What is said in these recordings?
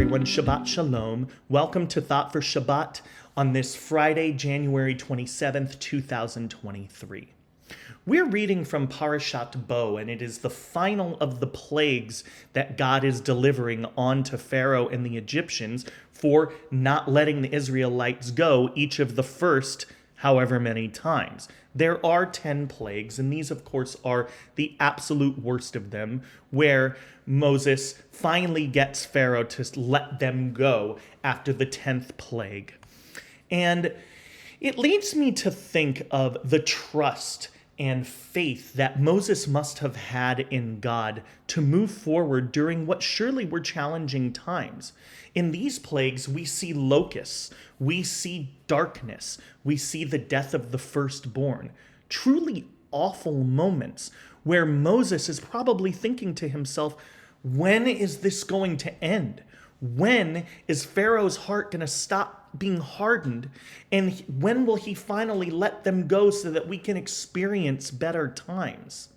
everyone. Shabbat Shalom. Welcome to Thought for Shabbat on this Friday, January 27th, 2023. We're reading from Parashat Bo, and it is the final of the plagues that God is delivering on to Pharaoh and the Egyptians for not letting the Israelites go each of the first however many times. There are 10 plagues, and these, of course, are the absolute worst of them, where Moses finally gets Pharaoh to let them go after the 10th plague. And it leads me to think of the trust and faith that Moses must have had in God to move forward during what surely were challenging times. In these plagues, we see locusts, we see darkness, we see the death of the firstborn. Truly awful moments where Moses is probably thinking to himself, when is this going to end? When is Pharaoh's heart going to stop being hardened? And when will he finally let them go so that we can experience better times?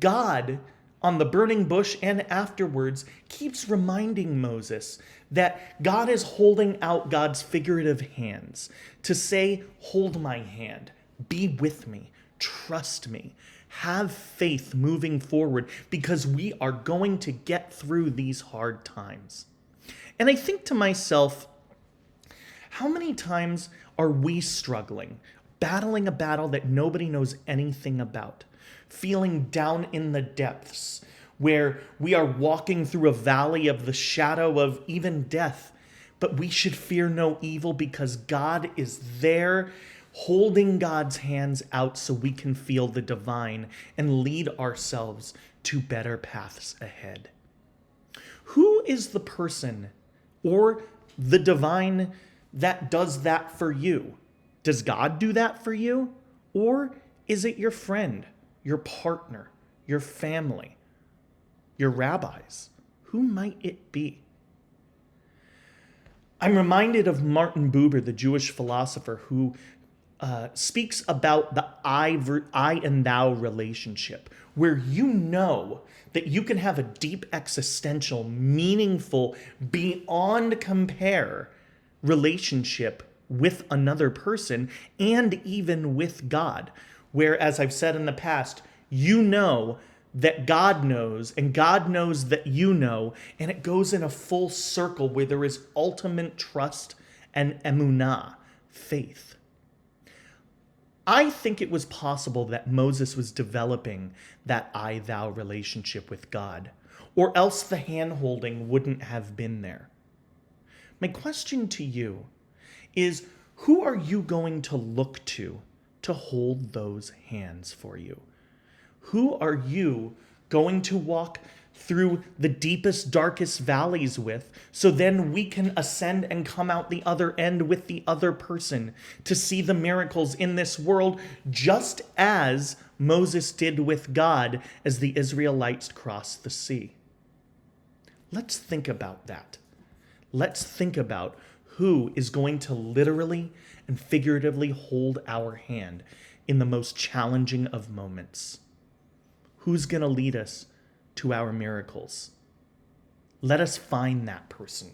God, on the burning bush and afterwards, keeps reminding Moses that God is holding out God's figurative hands to say, hold my hand, be with me, trust me, have faith moving forward, because we are going to get through these hard times. And I think to myself, how many times are we struggling, battling a battle that nobody knows anything about, feeling down in the depths, where we are walking through a valley of the shadow of even death, but we should fear no evil because God is there holding God's hands out so we can feel the divine and lead ourselves to better paths ahead. Who is the person or the divine that does that for you? Does God do that for you? Or is it your friend, your partner, your family, your rabbis? Who might it be? I'm reminded of Martin Buber, the Jewish philosopher, who speaks about the I and thou relationship, where you know that you can have a deep existential, meaningful, beyond compare relationship with another person and even with God, where, as I've said in the past, you know that God knows and God knows that you know, and it goes in a full circle where there is ultimate trust and emunah, faith. I think it was possible that Moses was developing that I-thou relationship with God, or else the hand-holding wouldn't have been there. My question to you is, who are you going to look to hold those hands for you? Who are you going to walk through the deepest, darkest valleys with, so then we can ascend and come out the other end with the other person to see the miracles in this world, just as Moses did with God as the Israelites crossed the sea? Let's think about that. Let's think about who is going to literally and figuratively hold our hand in the most challenging of moments. Who's going to lead us to our miracles? Let us find that person.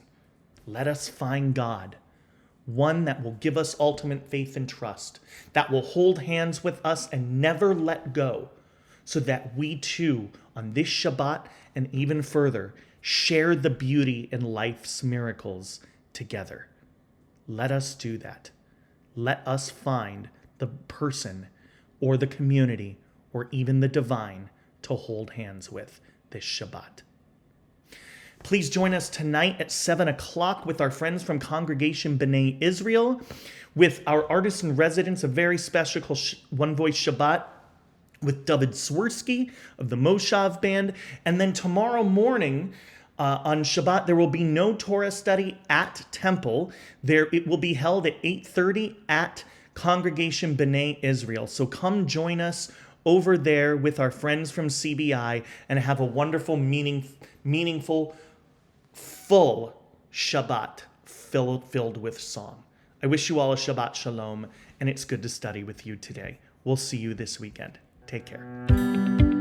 Let us find God, one that will give us ultimate faith and trust, that will hold hands with us and never let go, so that we too, on this Shabbat and even further, share the beauty in life's miracles together. Let us do that. Let us find the person or the community or even the divine to hold hands with this Shabbat. Please join us tonight at 7 o'clock with our friends from Congregation B'nai Israel, with our artist in residence, a very special One Voice Shabbat with David Swirsky of the Moshav Band. And then tomorrow morning on Shabbat, there will be no Torah study at Temple. It will be held at 8:30 at Congregation B'nai Israel. So come join us over there with our friends from CBI and have a wonderful, meaningful, full Shabbat filled with song. I wish you all a Shabbat Shalom, and it's good to study with you today. We'll see you this weekend. Take care.